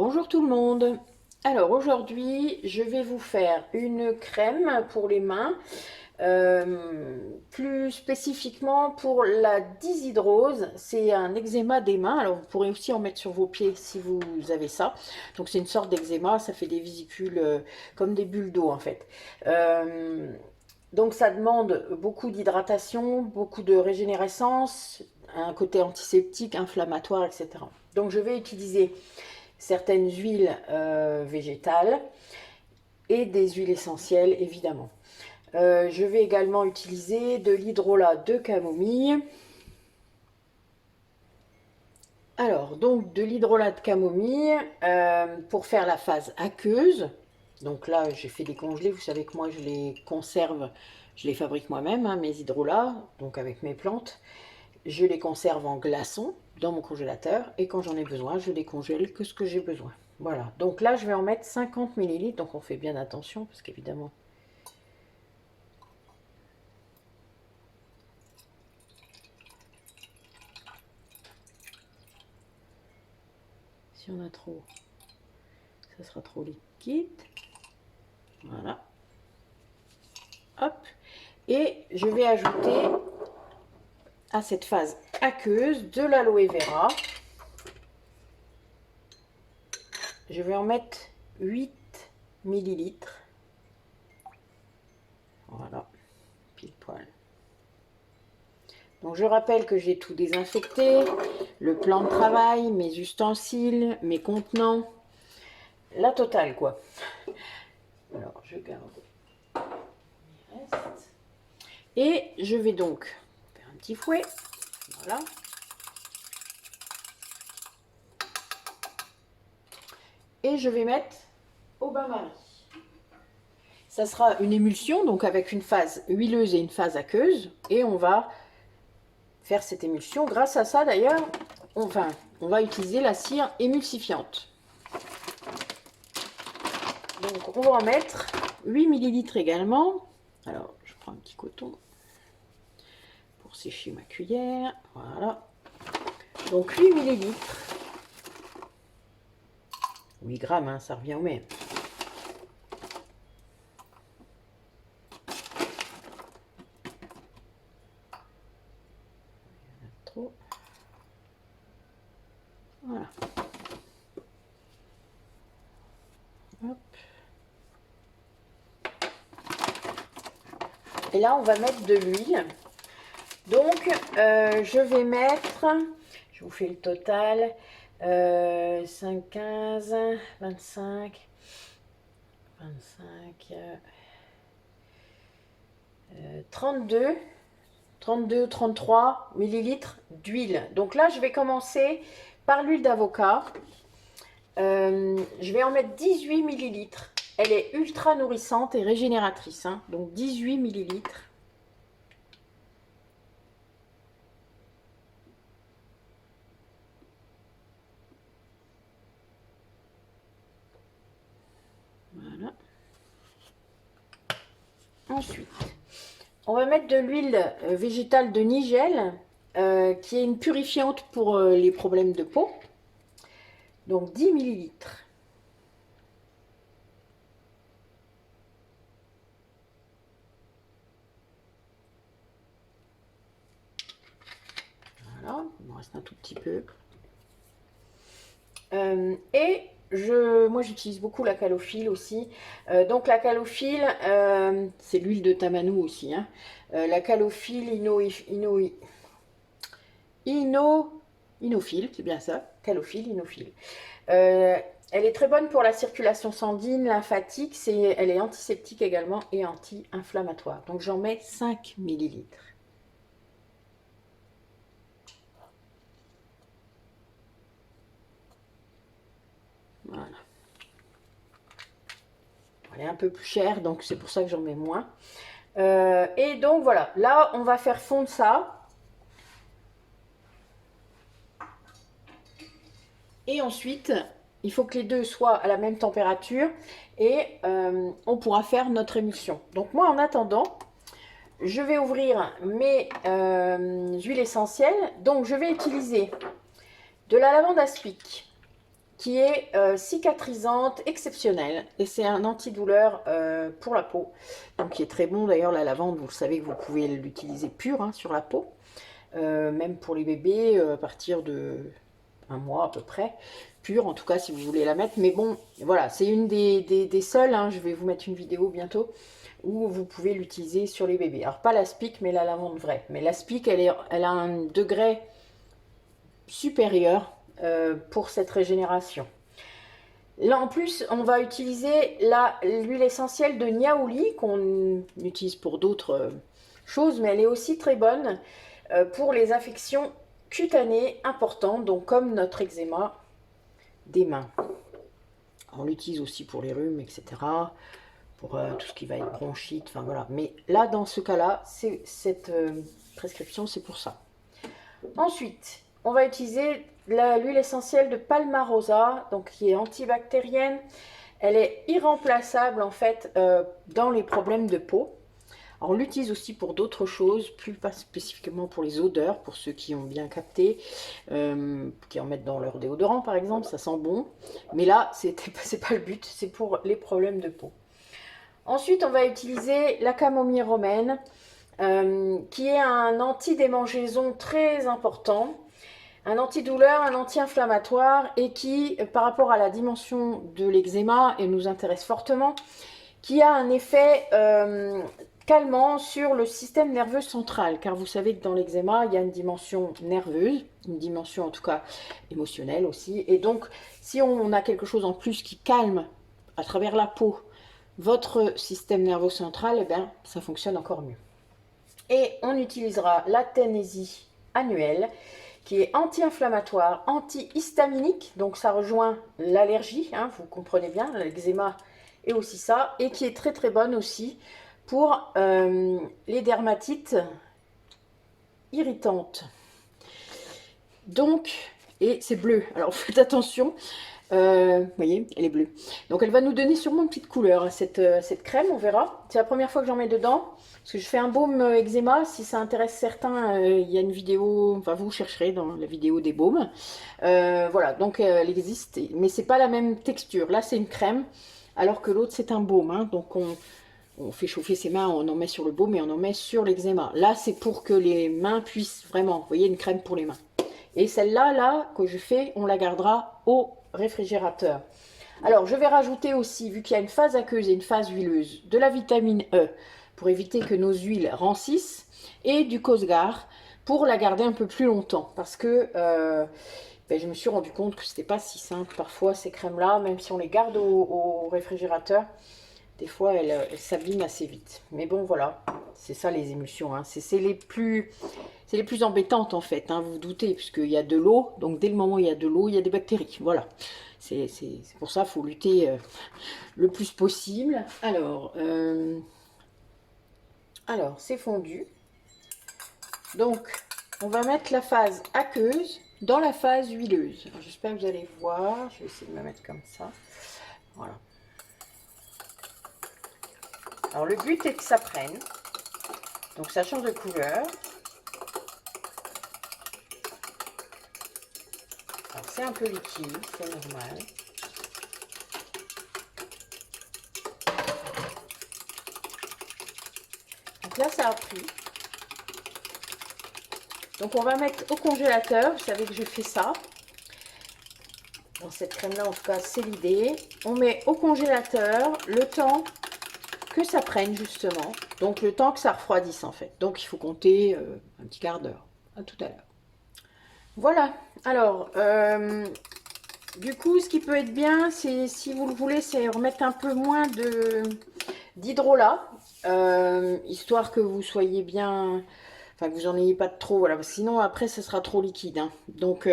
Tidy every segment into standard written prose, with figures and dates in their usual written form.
Bonjour tout le monde. Alors aujourd'hui, je vais vous faire une crème pour les mains, plus spécifiquement pour la dyshydrose. C'est un eczéma des mains. Alors vous pourrez aussi en mettre sur vos pieds si vous avez ça. Donc c'est une sorte d'eczéma, ça fait des vésicules comme des bulles d'eau en fait. Donc ça demande beaucoup d'hydratation, beaucoup de régénérescence, un côté antiseptique, inflammatoire, etc. Donc je vais utiliser certaines huiles végétales et des huiles essentielles évidemment. Je vais également utiliser de l'hydrolat de camomille. Alors donc de l'hydrolat de camomille pour faire la phase aqueuse. Donc là j'ai fait des congelés, vous savez que moi je les conserve, je les fabrique moi-même, hein, mes hydrolats, donc avec mes plantes. Je les conserve en glaçons dans mon congélateur et quand j'en ai besoin, je décongèle que ce que j'ai besoin. Voilà, donc là je vais en mettre 50 ml, donc on fait bien attention parce qu'évidemment si on a trop, ça sera trop liquide. Voilà, hop, et je vais ajouter à cette phase aqueuse de l'aloe vera. Je vais en mettre 8 millilitres. Voilà, pile poil. Donc je rappelle que j'ai tout désinfecté, le plan de travail, mes ustensiles, mes contenants, la totale quoi. Alors je garde les restes. Et je vais donc faire un petit fouet, voilà. Et je vais mettre au bain-marie. Ça sera une émulsion, donc avec une phase huileuse et une phase aqueuse. Et on va faire cette émulsion. Grâce à ça d'ailleurs, on va utiliser la cire émulsifiante. Donc on va en mettre 8 millilitres également. Alors je prends un petit coton pour sécher ma cuillère. Voilà. Donc 8 millilitres. 8 grammes, hein, ça revient au même. Trop. Voilà. Hop. Et là, on va mettre de l'huile. Donc, je vais mettre, je vous fais le total, 5, 15, 25, 25, 32, 33 millilitres d'huile. Donc là, je vais commencer par l'huile d'avocat. Je vais en mettre 18 millilitres. Elle est ultra nourrissante et régénératrice, hein, donc 18 millilitres. Voilà. Ensuite, on va mettre de l'huile végétale de nigel, qui est une purifiante pour les problèmes de peau. Donc 10 millilitres. Voilà, il me reste un tout petit peu. Et moi j'utilise beaucoup la calophylle aussi. Donc la calophylle, c'est l'huile de tamanou aussi. Hein. La calophylle inophile, c'est bien ça. Calophylle inophile. Elle est très bonne pour la circulation sanguine, lymphatique. Elle est antiseptique également et anti-inflammatoire. Donc j'en mets 5 millilitres. Voilà. Elle est un peu plus chère, donc c'est pour ça que j'en mets moins. Et donc voilà, là on va faire fondre ça. Et ensuite, il faut que les deux soient à la même température et on pourra faire notre émulsion. Donc moi en attendant, je vais ouvrir mes huiles essentielles. Donc je vais utiliser de la lavande aspic, qui est cicatrisante, exceptionnelle. Et c'est un antidouleur pour la peau. Donc qui est très bon. D'ailleurs, la lavande, vous le savez que vous pouvez l'utiliser pure hein, sur la peau. Même pour les bébés, à partir de 1 mois à peu près. Pure, en tout cas, si vous voulez la mettre. Mais bon, voilà, c'est une des seules. Hein, je vais vous mettre une vidéo bientôt où vous pouvez l'utiliser sur les bébés. Alors, pas l'aspic, mais la lavande vraie. Mais l'aspic, elle a un degré supérieur pour cette régénération. Là, en plus, on va utiliser l'huile essentielle de Niaouli, qu'on utilise pour d'autres choses, mais elle est aussi très bonne pour les infections cutanées importantes, donc comme notre eczéma des mains. On l'utilise aussi pour les rhumes, etc. Pour tout ce qui va être bronchite, enfin voilà. Mais là, dans ce cas-là, cette prescription, c'est pour ça. Ensuite, on va utiliser l'huile essentielle de Palmarosa, donc qui est antibactérienne. Elle est irremplaçable en fait dans les problèmes de peau. Alors, on l'utilise aussi pour d'autres choses, plus spécifiquement pour les odeurs, pour ceux qui ont bien capté, qui en mettent dans leur déodorant par exemple, ça sent bon. Mais là, c'est pas le but, c'est pour les problèmes de peau. Ensuite, on va utiliser la camomille romaine, qui est un anti-démangeaison très important, un antidouleur, un anti-inflammatoire, et qui, par rapport à la dimension de l'eczéma, et nous intéresse fortement, qui a un effet calmant sur le système nerveux central, car vous savez que dans l'eczéma, il y a une dimension nerveuse, une dimension en tout cas émotionnelle aussi, et donc si on a quelque chose en plus qui calme à travers la peau votre système nerveux central, eh bien, ça fonctionne encore mieux. Et on utilisera la Tennessee annuelle, qui est anti-inflammatoire, anti-histaminique, donc ça rejoint l'allergie, hein, vous comprenez bien, l'eczéma est aussi ça, et qui est très très bonne aussi pour les dermatites irritantes. Donc, et c'est bleu, alors faites attention, vous voyez, elle est bleue. Donc elle va nous donner sûrement une petite couleur, cette crème, on verra. C'est la première fois que j'en mets dedans, parce que je fais un baume eczéma. Si ça intéresse certains, il y a une vidéo, enfin vous chercherez dans la vidéo des baumes. Voilà, donc elle existe, mais c'est pas la même texture. Là c'est une crème, alors que l'autre c'est un baume. Hein. Donc on fait chauffer ses mains, on en met sur le baume et on en met sur l'eczéma. Là c'est pour que les mains puissent vraiment, vous voyez, une crème pour les mains. Et celle-là, là, que je fais, on la gardera au réfrigérateur. Alors, je vais rajouter aussi, vu qu'il y a une phase aqueuse et une phase huileuse, de la vitamine E pour éviter que nos huiles rancissent et du Cosgar pour la garder un peu plus longtemps. Parce que je me suis rendu compte que c'était pas si simple parfois ces crèmes-là, même si on les garde au réfrigérateur. Des fois, elles s'abîment assez vite. Mais bon, voilà, c'est ça les émulsions. Hein. C'est les plus embêtantes en fait, hein, vous vous doutez, puisqu'il y a de l'eau. Donc dès le moment où il y a de l'eau, il y a des bactéries. Voilà, c'est pour ça qu'il faut lutter le plus possible. Alors c'est fondu. Donc, on va mettre la phase aqueuse dans la phase huileuse. J'espère que vous allez voir. Je vais essayer de me mettre comme ça. Voilà. Alors le but est que ça prenne, donc ça change de couleur. Alors c'est un peu liquide, c'est normal. Donc là ça a pris. Donc on va mettre au congélateur, vous savez que je fais ça. Dans cette crème là en tout cas c'est l'idée. On met au congélateur le temps que ça prenne justement, donc le temps que ça refroidisse en fait. Donc il faut compter un petit quart d'heure. À tout à l'heure. Voilà, alors du coup ce qui peut être bien, c'est si vous le voulez, c'est remettre un peu moins d'hydrolat, histoire que vous soyez bien, enfin que vous en ayez pas de trop, voilà, sinon après ça sera trop liquide. Hein. Donc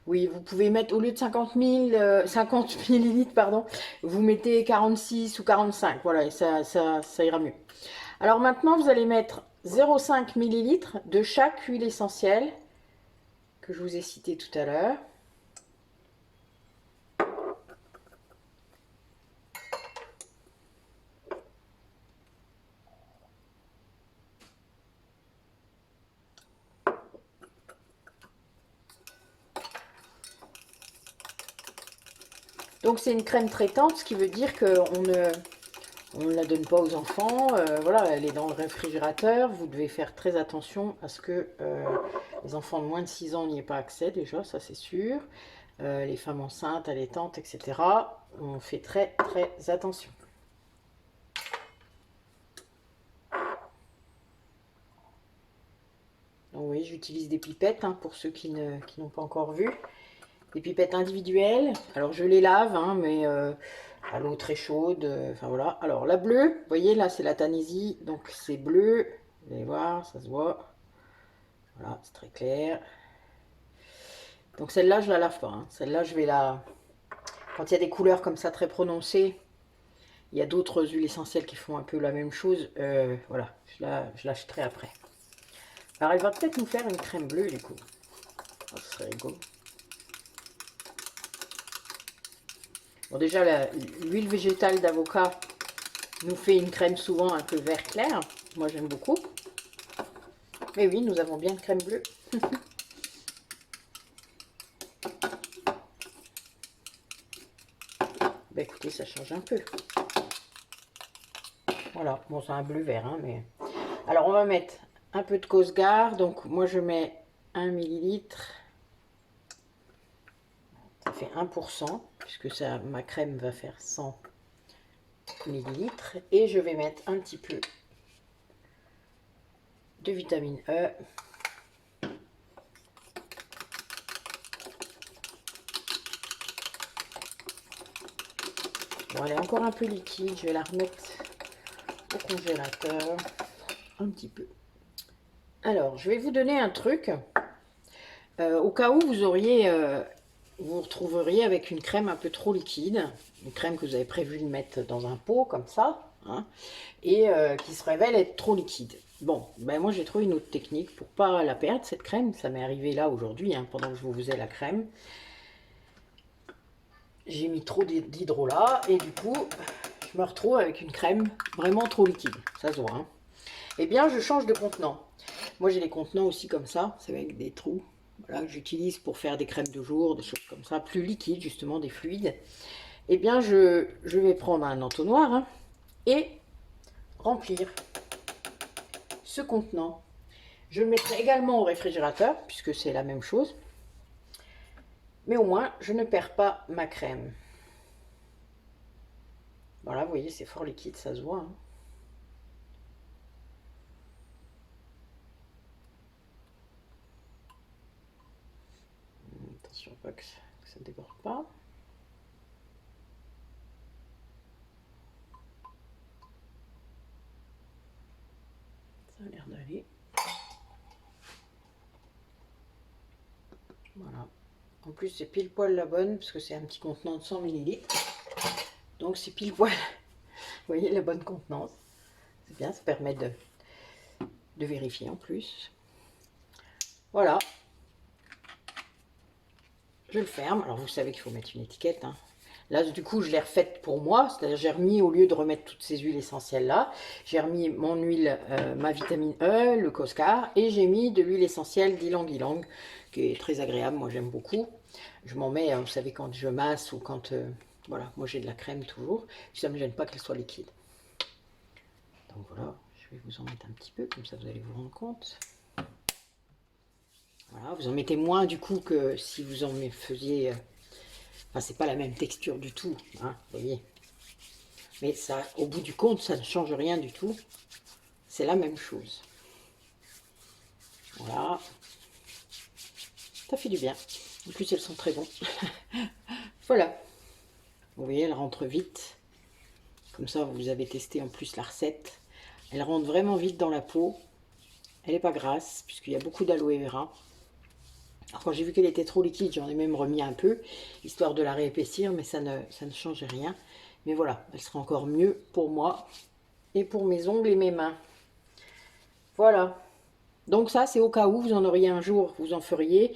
oui, vous pouvez mettre, au lieu de 50 millilitres, pardon, vous mettez 46 ou 45, voilà, et ça ira mieux. Alors maintenant, vous allez mettre 0,5 millilitres de chaque huile essentielle que je vous ai cité tout à l'heure. Donc c'est une crème traitante, ce qui veut dire qu'on ne la donne pas aux enfants. Voilà, elle est dans le réfrigérateur. Vous devez faire très attention à ce que les enfants de moins de 6 ans n'y aient pas accès déjà, ça c'est sûr. Les femmes enceintes, allaitantes, etc. On fait très très attention. Donc oui, j'utilise des pipettes hein, pour ceux qui n'ont pas encore vu. Des pipettes individuelles. Alors je les lave, hein, mais à l'eau très chaude. Enfin voilà. Alors la bleue, vous voyez là c'est la Tanésie, donc c'est bleu. Vous allez voir, ça se voit. Voilà, c'est très clair. Donc celle-là je la lave pas. Hein. Celle-là je vais la... Quand il y a des couleurs comme ça très prononcées, il y a d'autres huiles essentielles qui font un peu la même chose. Voilà, je l'achèterai après. Alors elle va peut-être nous faire une crème bleue du coup. Oh, ce serait rigolo. Bon déjà l'huile végétale d'avocat nous fait une crème souvent un peu vert clair. Moi j'aime beaucoup. Mais oui, nous avons bien une crème bleue. Bah écoutez, ça change un peu. Voilà, bon c'est un bleu vert, hein, mais... Alors on va mettre un peu de Cosgar. Donc moi je mets 1 millilitre. Ça fait 1%, puisque ça, ma crème va faire 100 millilitres. Et je vais mettre un petit peu de vitamine E. Bon, elle est encore un peu liquide, je vais la remettre au congélateur un petit peu. Alors, je vais vous donner un truc. Au cas où vous auriez, vous retrouveriez avec une crème un peu trop liquide, une crème que vous avez prévu de mettre dans un pot comme ça, hein, et qui se révèle être trop liquide. Bon, ben moi j'ai trouvé une autre technique pour pas la perdre cette crème. Ça m'est arrivé là aujourd'hui, hein, pendant que je vous faisais la crème. J'ai mis trop d'hydrolat et du coup je me retrouve avec une crème vraiment trop liquide, ça se voit. Hein. Eh bien je change de contenant. Moi j'ai des contenants aussi comme ça, c'est avec des trous, voilà, que j'utilise pour faire des crèmes de jour, des choses comme ça, plus liquides justement, des fluides. Eh bien je vais prendre un entonnoir hein, et remplir ce contenant. Je le mettrai également au réfrigérateur puisque c'est la même chose. Mais au moins je ne perds pas ma crème. Voilà, vous voyez, c'est fort liquide, ça se voit. Hein. Attention pas que ça ne déborde pas. Ça a l'air d'aller. Voilà. En plus, c'est pile poil la bonne, parce que c'est un petit contenant de 100 ml. Donc, c'est pile poil, vous voyez, la bonne contenance. C'est bien, ça permet de vérifier en plus. Voilà. Je le ferme. Alors, vous savez qu'il faut mettre une étiquette. Hein. Là, du coup, je l'ai refaite pour moi. C'est-à-dire, j'ai remis, au lieu de remettre toutes ces huiles essentielles-là, j'ai remis mon huile, ma vitamine E, le Coscar, et j'ai mis de l'huile essentielle d'ylang-ylang, qui est très agréable. Moi, j'aime beaucoup. Je m'en mets, vous savez, quand je masse ou quand... voilà, moi, j'ai de la crème toujours. Ça ne me gêne pas qu'elle soit liquide. Donc, voilà, je vais vous en mettre un petit peu, comme ça, vous allez vous rendre compte. Voilà, vous en mettez moins, du coup, que si vous en faisiez... Enfin, c'est pas la même texture du tout, hein, vous voyez. Mais ça, au bout du compte, ça ne change rien du tout. C'est la même chose. Voilà. Ça fait du bien. En plus, elles sont très bonnes. Voilà. Vous voyez, elles rentrent vite. Comme ça, vous avez testé en plus la recette. Elle rentre vraiment vite dans la peau. Elle n'est pas grasse, puisqu'il y a beaucoup d'aloe vera. Alors, quand j'ai vu qu'elle était trop liquide, j'en ai même remis un peu, histoire de la réépaissir, mais ça ne change rien. Mais voilà, elle sera encore mieux pour moi et pour mes ongles et mes mains. Voilà. Donc ça, c'est au cas où vous en auriez un jour, vous en feriez.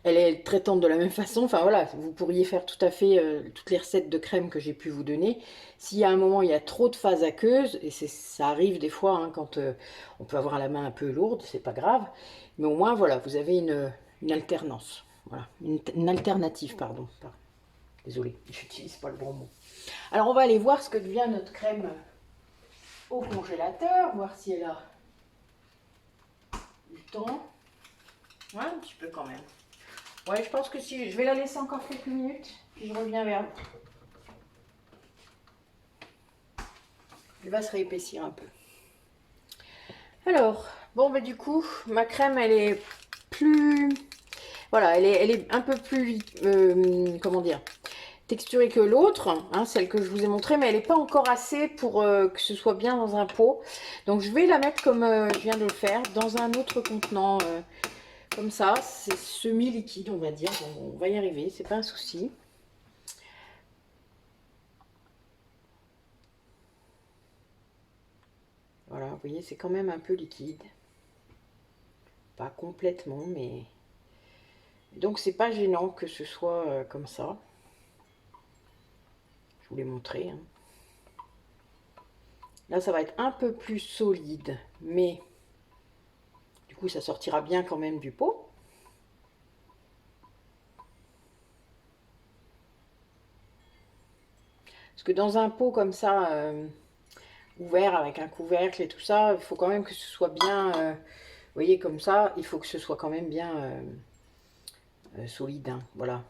Elle est traitante de la même façon. Enfin voilà, vous pourriez faire tout à fait toutes les recettes de crème que j'ai pu vous donner. S'il y a un moment, il y a trop de phase aqueuse, et ça arrive des fois hein, quand on peut avoir la main un peu lourde, c'est pas grave. Mais au moins, voilà, vous avez une alternance. Voilà, une alternative, pardon. Désolée, j'utilise pas le bon mot. Alors on va aller voir ce que devient notre crème au congélateur, voir si elle a du temps. Ouais, un petit peu quand même. Ouais, je pense que si je vais la laisser encore quelques minutes, puis je reviens vers vous. Elle va se réépaissir un peu. Alors, bon, bah du coup, ma crème, elle est plus... Voilà, elle est un peu plus... comment dire, texturée que l'autre, hein, celle que je vous ai montrée, mais elle n'est pas encore assez pour que ce soit bien dans un pot. Donc je vais la mettre comme je viens de le faire, dans un autre contenant, comme ça. C'est semi-liquide, on va dire. Bon, on va y arriver, c'est pas un souci. Voilà, vous voyez, c'est quand même un peu liquide. Pas complètement, mais... Donc c'est pas gênant que ce soit comme ça. Je vous l'ai montré. Hein. Là, ça va être un peu plus solide, mais du coup, ça sortira bien quand même du pot. Parce que dans un pot comme ça, ouvert avec un couvercle et tout ça, il faut quand même que ce soit bien, vous voyez, comme ça, il faut que ce soit quand même bien solide. Hein, voilà.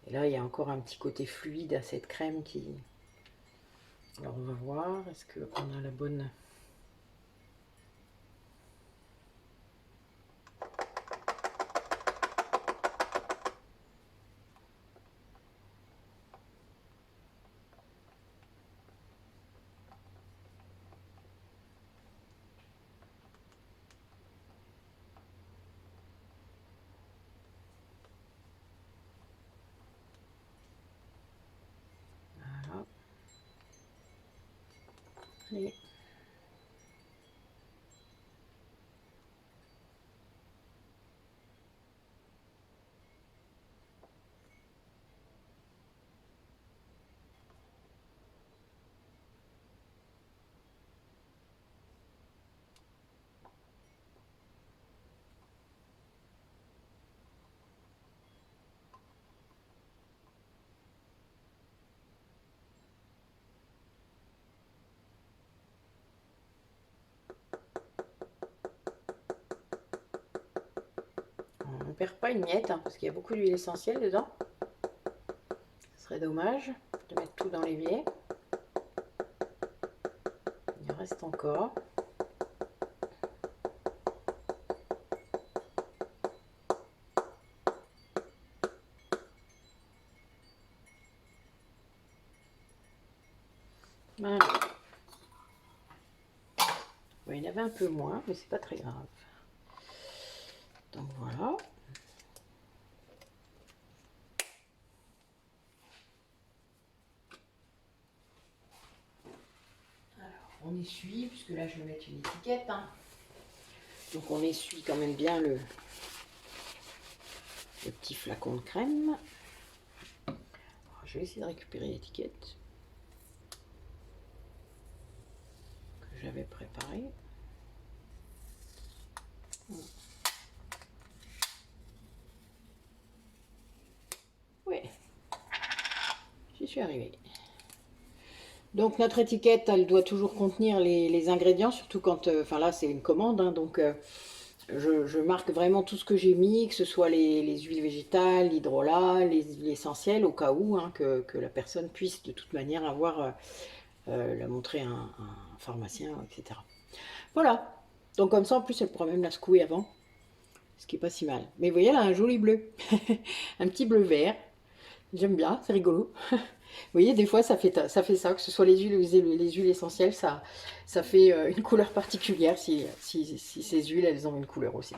Et là, il y a encore un petit côté fluide à cette crème qui... Alors, on va voir, est-ce qu'on a la bonne... Voilà. Allez. On ne perd pas une miette, hein, parce qu'il y a beaucoup d'huile essentielle dedans. Ce serait dommage de mettre tout dans l'évier. Il en reste encore. Voilà. Bon, il y en avait un peu moins, mais c'est pas très grave. Donc voilà. On essuie, puisque là je vais mettre une étiquette. Hein. Donc on essuie quand même bien le petit flacon de crème. Alors, je vais essayer de récupérer l'étiquette que j'avais préparée. Oui, j'y suis arrivée. Donc notre étiquette, elle doit toujours contenir les ingrédients, surtout quand, enfin là c'est une commande, hein, donc je marque vraiment tout ce que j'ai mis, que ce soit les huiles végétales, l'hydrolat, les huiles essentielles, au cas où, hein, que la personne puisse de toute manière avoir, la montrer à un pharmacien, etc. Voilà, donc comme ça en plus elle pourra même la secouer avant, ce qui est pas si mal. Mais vous voyez, elle a un joli bleu, un petit bleu vert, j'aime bien, c'est rigolo. Vous voyez, des fois, ça fait ça, que ce soit les huiles ou les huiles essentielles, ça fait une couleur particulière si ces huiles, elles ont une couleur aussi.